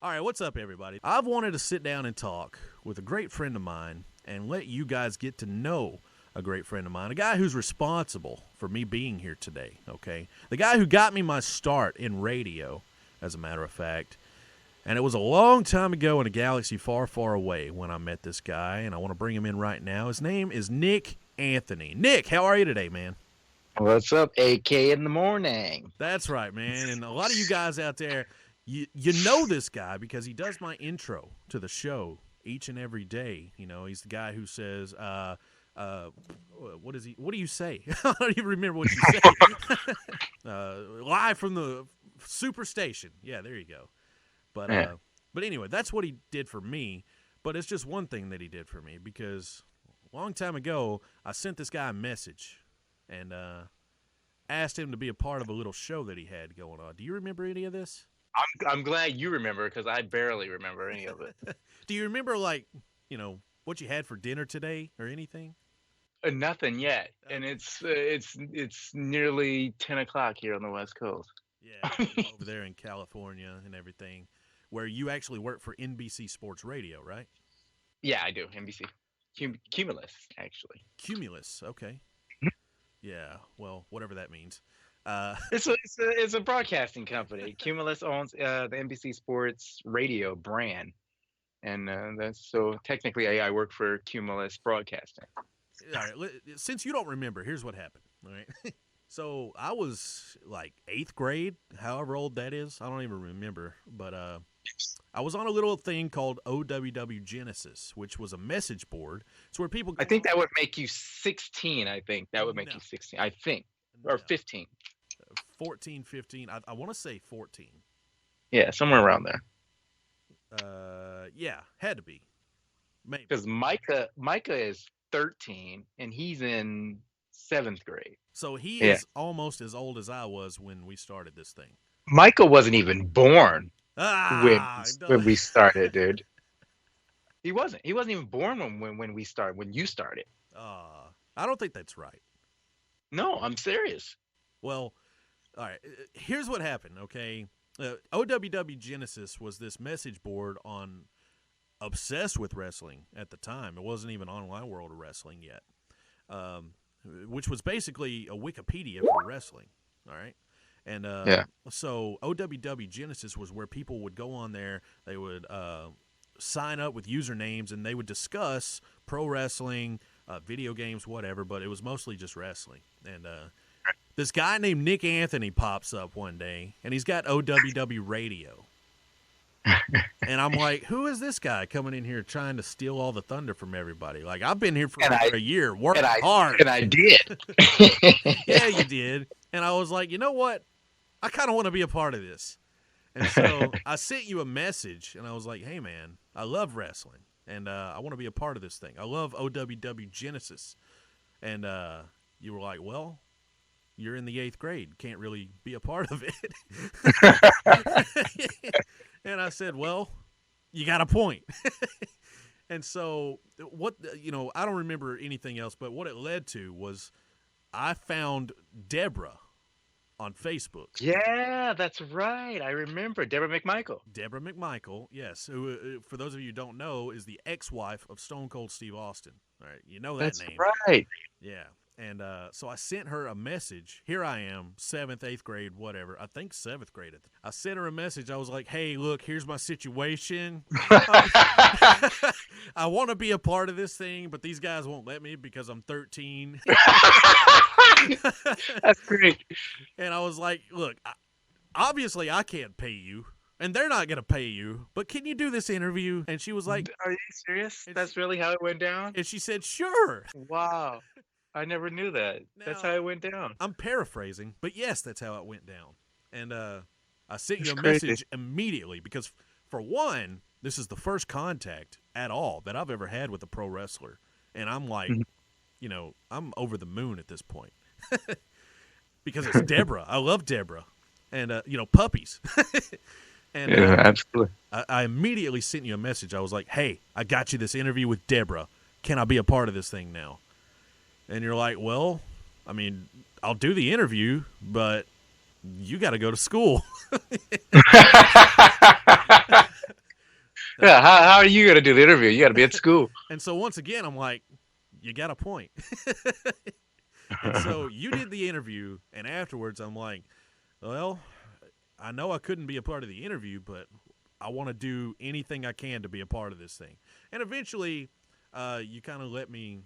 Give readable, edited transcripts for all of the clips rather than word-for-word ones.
All right, what's up, everybody? I've wanted to sit down and talk with a great friend of mine and let you guys get to know a great friend of mine, a guy who's responsible for me being here today, okay? The guy who got me my start in radio, as a matter of fact. And it was a long time ago in a galaxy far, far away when I met this guy, and I want to bring him in right now. His name is Nick Anthony. Nick, how are you today, man? What's up, AK in the morning? That's right, man. And a lot of you guys out there, you know this guy because he does my intro to the show each and every day. You know, he's the guy who says, what do you say? I don't even remember what you say. Live from the Superstation. Yeah, there you go. But anyway, that's what he did for me. But it's just one thing that he did for me because a long time ago, I sent this guy a message and asked him to be a part of a little show that he had going on. Do you remember any of this? I'm glad you remember because I barely remember any of it. Do you remember, like, you know, what you had for dinner today or anything? Nothing yet, and it's nearly 10 o'clock here on the West Coast. Yeah, over there in California and everything, where you actually work for NBC Sports Radio, right? Yeah, I do. NBC. Cumulus, actually. Cumulus, okay. Yeah, well, whatever that means. It's a broadcasting company. Cumulus owns the NBC Sports Radio brand, and that's so technically I work for Cumulus Broadcasting. All right, since you don't remember, here's what happened. All right, so I was like 8th grade, however old that is. I don't even remember, but I was on a little thing called OWW Genesis, which was a message board. It's where people. I think that would make you 16. I think that would make you 16. I think, or 15. 14, 15. I want to say 14. Yeah, somewhere around there. Yeah, had to be. Maybe. Because Micah is 13 and he's in 7th grade. So he is almost as old as I was when we started this thing. Micah wasn't even born when we started, dude. He wasn't even born when we started, when you started. I don't think that's right. No, I'm serious. Well, all right. Here's what happened, okay? OWW Genesis was this message board on Obsessed with Wrestling at the time. It wasn't even Online World of Wrestling yet, which was basically a Wikipedia for wrestling, all right? And so OWW Genesis was where people would go on there. They would sign up with usernames, and they would discuss pro wrestling, video games, whatever, but it was mostly just wrestling. And this guy named Nick Anthony pops up one day, and he's got OWW Radio. And I'm like, who is this guy coming in here trying to steal all the thunder from everybody? Like, I've been here for over a year, working hard. And I did. Yeah, you did. And I was like, you know what? I kind of want to be a part of this. And so I sent you a message, and I was like, hey, man, I love wrestling, and I want to be a part of this thing. I love OWW Genesis. And you were like, well, you're in the 8th grade. Can't really be a part of it. And I said, well, you got a point. And so I don't remember anything else, but what it led to was I found Deborah on Facebook. Yeah, that's right. I remember Deborah McMichael. Deborah McMichael, yes, who, for those of you who don't know, is the ex-wife of Stone Cold Steve Austin. All right, you know that name. That's right. Yeah. And so I sent her a message. Here I am, 7th, 8th grade, whatever. I think 7th grade. I sent her a message. I was like, hey, look, here's my situation. I want to be a part of this thing, but these guys won't let me because I'm 13. That's great. And I was like, look, obviously I can't pay you, and they're not going to pay you, but can you do this interview? And she was like, are you serious? That's really how it went down? And she said, sure. Wow. I never knew that. That's how it went down. I'm paraphrasing, but yes, that's how it went down. And I sent you a message immediately because, for one, this is the first contact at all that I've ever had with a pro wrestler. And I'm like, I'm over the moon at this point. Because it's Deborah. I love Deborah. And, puppies. And absolutely. I immediately sent you a message. I was like, hey, I got you this interview with Deborah. Can I be a part of this thing now? And you're like, well, I mean, I'll do the interview, but you got to go to school. Yeah, how are you gonna do the interview? You got to be at school. And so once again, I'm like, you got a point. And so you did the interview, and afterwards, I'm like, well, I know I couldn't be a part of the interview, but I want to do anything I can to be a part of this thing. And eventually, you kind of let me,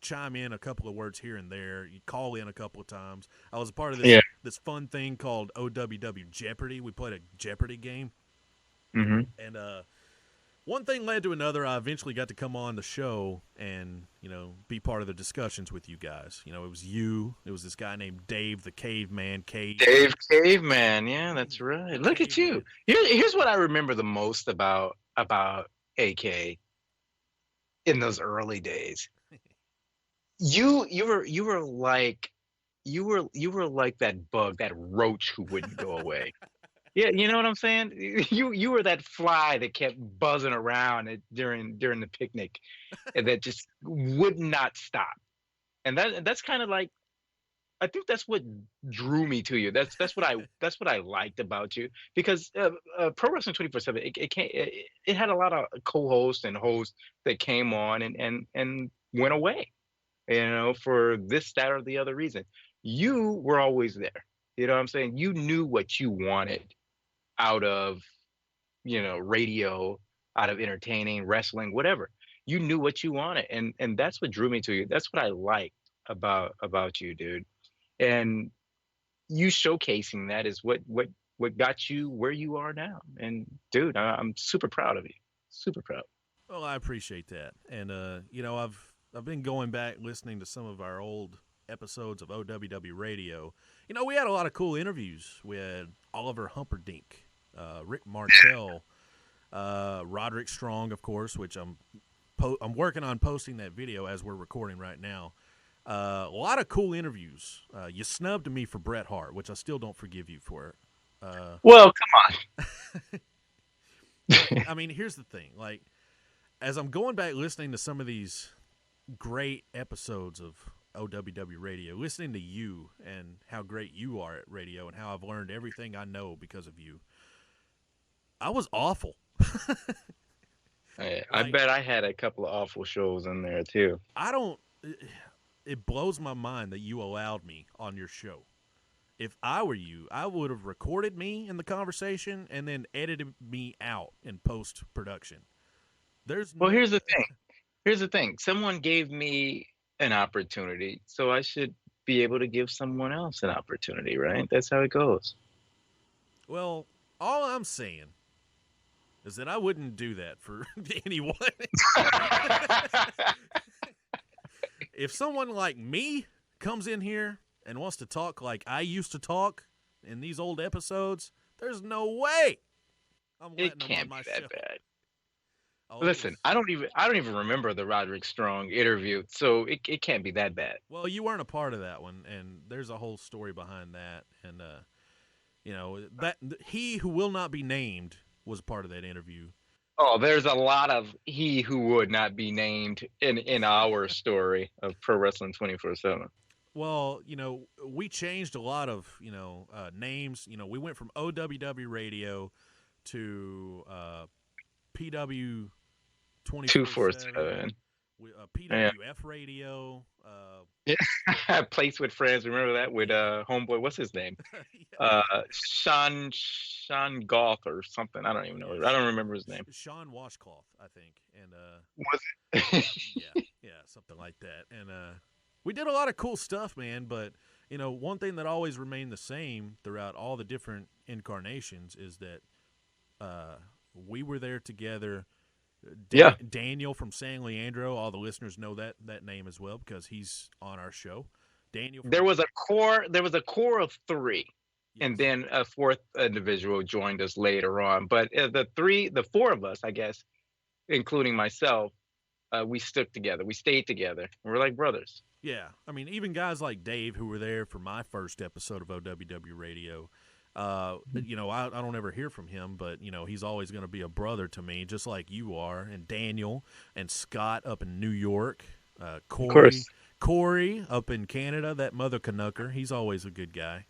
chime in a couple of words here and there. You call in a couple of times. I was a part of this fun thing called OWW Jeopardy. We played a Jeopardy game. Mm-hmm. And one thing led to another. I eventually got to come on the show and, be part of the discussions with you guys. It was you. It was this guy named Dave the Caveman. Dave Caveman. Yeah, that's right. Look at you. Here's what I remember the most about AK in those early days. You were like that bug, that roach who wouldn't go away. Yeah, you know what I'm saying? You were that fly that kept buzzing around during the picnic, and that just would not stop. And that's kind of like, I think that's what drew me to you. That's what I liked about you, because Pro Wrestling 24/7, it had a lot of co-hosts and hosts that came on and went away, for this, that, or the other reason. You were always there. You know what I'm saying? You knew what you wanted out of, radio, out of entertaining, wrestling, whatever. You knew what you wanted, and that's what drew me to you. That's what I liked about you, dude. And you showcasing that is what got you where you are now. And dude, I'm super proud of you. Super proud. Well, I appreciate that. And I've been going back listening to some of our old episodes of OWW Radio. We had a lot of cool interviews. We had Oliver Humperdinck, Rick Martel, Roderick Strong, of course, which I'm working on posting that video as we're recording right now. A lot of cool interviews. You snubbed me for Bret Hart, which I still don't forgive you for. Well, come on. I mean, here's the thing. Like, as I'm going back listening to some of these great episodes of OWW Radio, listening to you and how great you are at radio and how I've learned everything I know because of you, I was awful. I bet I had a couple of awful shows in there too. It blows my mind that you allowed me on your show. If I were you, I would have recorded me in the conversation and then edited me out in post-production. Here's the thing. Here's the thing. Someone gave me an opportunity, so I should be able to give someone else an opportunity, right? That's how it goes. Well, all I'm saying is that I wouldn't do that for anyone. If someone like me comes in here and wants to talk like I used to talk in these old episodes, there's no way I'm letting them on my show. It can't be that bad. Listen, I don't even remember the Roderick Strong interview, so it can't be that bad. Well, you weren't a part of that one, and there's a whole story behind that, and that he who will not be named was part of that interview. Oh, there's a lot of he who would not be named in our story of Pro Wrestling 24/7. Well, we changed a lot of, names. We went from OWW Radio to PW 247. PWF Radio. Yeah, Place with Friends. Remember that with homeboy? What's his name? Yeah. Sean Goth or something. I don't even know. I don't remember his name. Sean Washcloth, I think. And was it? yeah, something like that. And we did a lot of cool stuff, man. But one thing that always remained the same throughout all the different incarnations is that we were there together. Daniel from San Leandro, all the listeners know that name as well because he's on our show. Daniel. There was a core of three, yes. And then a fourth individual joined us later on. But the four of us, I guess, including myself, we stuck together. We stayed together. We're like brothers. Yeah, I mean, even guys like Dave who were there for my first episode of OWW Radio. I don't ever hear from him, but he's always going to be a brother to me, just like you are, and Daniel and Scott up in New York, Corey up in Canada, that mother Canucker, he's always a good guy.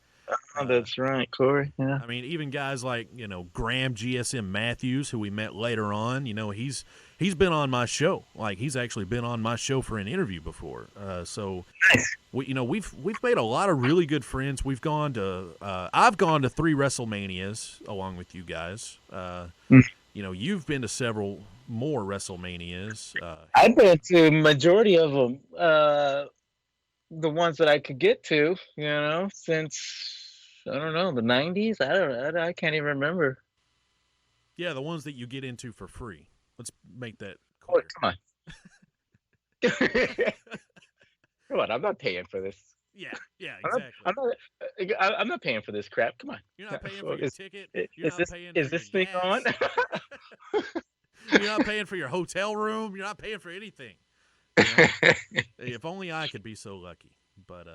that's right, Corey. Yeah. I mean, even guys like, Graham GSM Matthews, who we met later on, he's been on my show. Like, he's actually been on my show for an interview before. So Nice. we've made a lot of really good friends. I've gone to 3 WrestleManias along with you guys. You've been to several more WrestleManias. I've been to majority of them. The ones that I could get to, since I don't know, the 90s. I can't even remember. Yeah, the ones that you get into for free. Let's make that Oh, clear. come on. Come on, I'm not paying for this. Yeah, exactly. I'm not paying for this crap. Come on. You're not paying for your ticket. Is this thing on? You're not paying for your hotel room. You're not paying for anything. If only I could be so lucky. But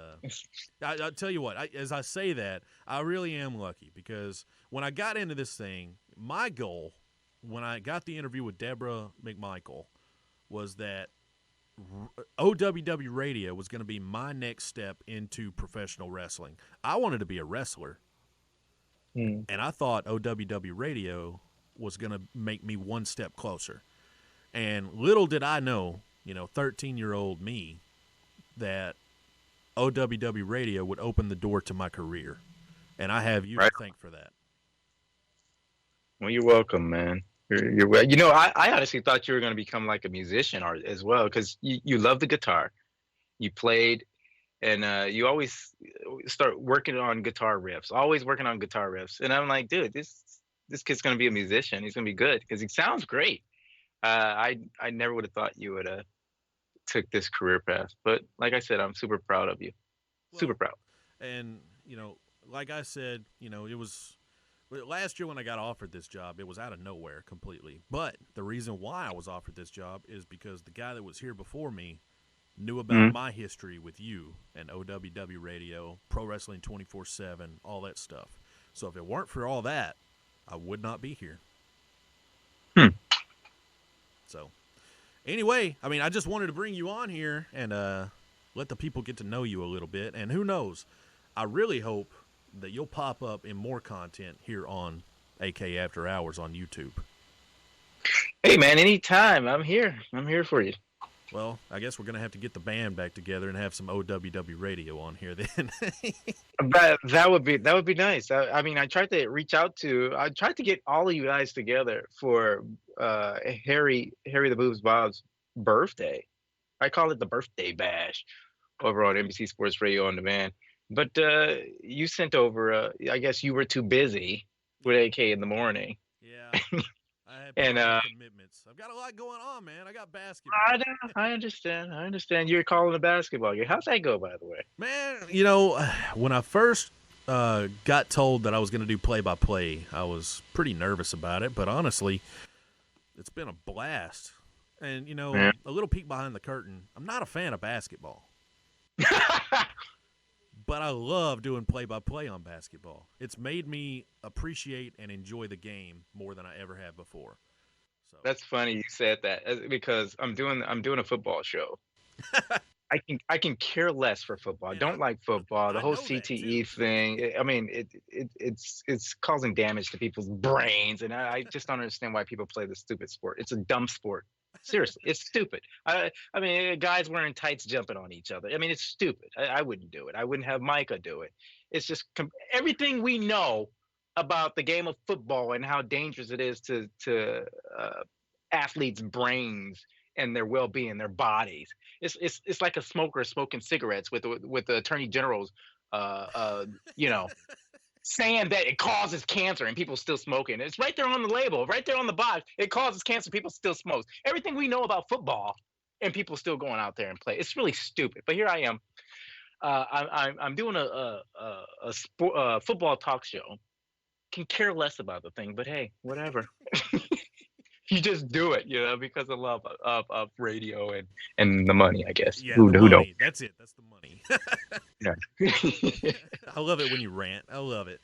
I'll tell you what, as I say that, I really am lucky because when I got into this thing, my goal when I got the interview with Deborah McMichael was that OWW Radio was going to be my next step into professional wrestling. I wanted to be a wrestler, and I thought OWW Radio was going to make me one step closer. And little did I know, 13-year-old me, that OWW Radio would open the door to my career. And I have you to thank for that. Well, you're welcome, man. You're I honestly thought you were going to become like a musician as well, because you love the guitar. You played, and you always start working on guitar riffs, always working on guitar riffs. And I'm like, dude, this kid's going to be a musician. He's going to be good because he sounds great. I never would have thought you would have took this career path. But like I said, I'm super proud of you. Super proud. And, like I said, it was last year when I got offered this job, it was out of nowhere completely. But the reason why I was offered this job is because the guy that was here before me knew about my history with you and OWW Radio, Pro Wrestling 24/7, all that stuff. So if it weren't for all that, I would not be here. So anyway, I mean, I just wanted to bring you on here and let the people get to know you a little bit. And who knows, I really hope that you'll pop up in more content here on AK After Hours on YouTube. Hey, man, anytime. I'm here. I'm here for you. Well, I guess we're going to have to get the band back together and have some OWW Radio on here then. But that would be nice. I mean, I tried to get all of you guys together for Harry the Boobs Bob's birthday. I call it the birthday bash over on NBC Sports Radio on Demand. But you sent over, I guess you were too busy with AK in the morning. Yeah. I have commitments. I've got a lot going on, man. I got basketball. I understand. You're calling a basketball game. How's that go, by the way? Man, when I first got told that I was going to do play-by-play, I was pretty nervous about it. But honestly, it's been a blast. And, a little peek behind the curtain, I'm not a fan of basketball. But I love doing play-by-play on basketball. It's made me appreciate and enjoy the game more than I ever have before. So that's funny you said that because I'm doing a football show. I can care less for football. I don't like football. The whole CTE thing. I memean, it's causing damage to people's brains, and I just don't understand why people play this stupid sport. It's a dumb sport. Seriously, it's stupid. I mean, guys wearing tights jumping on each other. I mean, it's stupid. I wouldn't do it. I wouldn't have Micah do it. It's just everything we know about the game of football and how dangerous it is to athletes' brains and their well-being, their bodies. It's like a smoker smoking cigarettes with the attorney general's, saying that it causes cancer and people still smoking. It's right there on the label, right there on the box. It causes cancer. People still smoke. Everything we know about football, and people still going out there and play. It's really stupid. But here I am. I'm doing a football talk show. Can care less about the thing, but hey, whatever. You just do it, because of love of radio and the money, I guess. Yeah, who don't? That's it. That's the money. Yeah. I love it when you rant. I love it.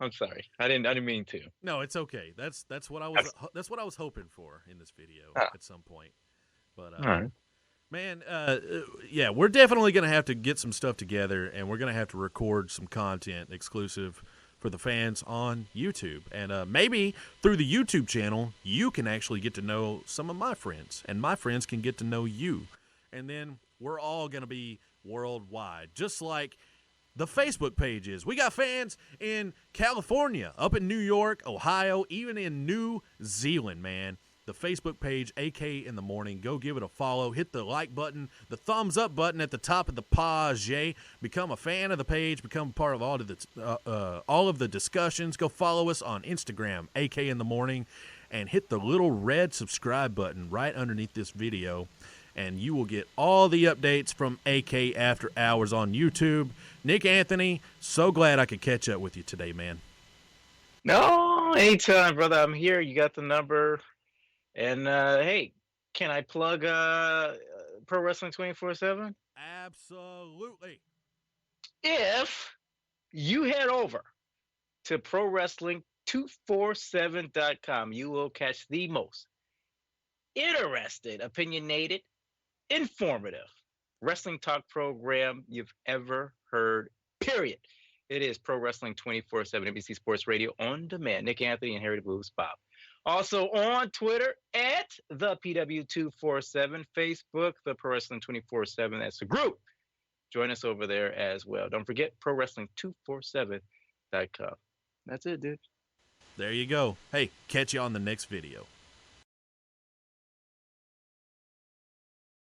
I'm sorry. I didn't mean to. No, it's okay. That's what I was hoping for in this video at some point. But all right. Man, yeah, we're definitely going to have to get some stuff together, and we're going to have to record some content exclusive for the fans on YouTube. And maybe through the YouTube channel, you can actually get to know some of my friends, and my friends can get to know you. And then we're all going to be worldwide, just like the Facebook page is. We got fans in California, up in New York, Ohio, even in New Zealand, man. The Facebook page, AK in the Morning. Go give it a follow. Hit the like button, the thumbs up button at the top of the page. Become a fan of the page. Become part of all of the discussions. Go follow us on Instagram, AK in the Morning, and hit the little red subscribe button right underneath this video, and you will get all the updates from AK After Hours on YouTube. Nick Anthony, so glad I could catch up with you today, man. No, anytime, brother. I'm here. You got the number. And hey, can I plug Pro Wrestling 24/7? Absolutely. If you head over to ProWrestling247.com, you will catch the most interested, opinionated, informative wrestling talk program you've ever heard, period. It is Pro Wrestling 24/7, NBC Sports Radio on demand. Nick Anthony and Harry the Blues Bob. Also on Twitter at the PW247, Facebook, the Pro Wrestling 24/7. That's the group. Join us over there as well. Don't forget ProWrestling247.com. That's it, dude. There you go. Hey, catch you on the next video.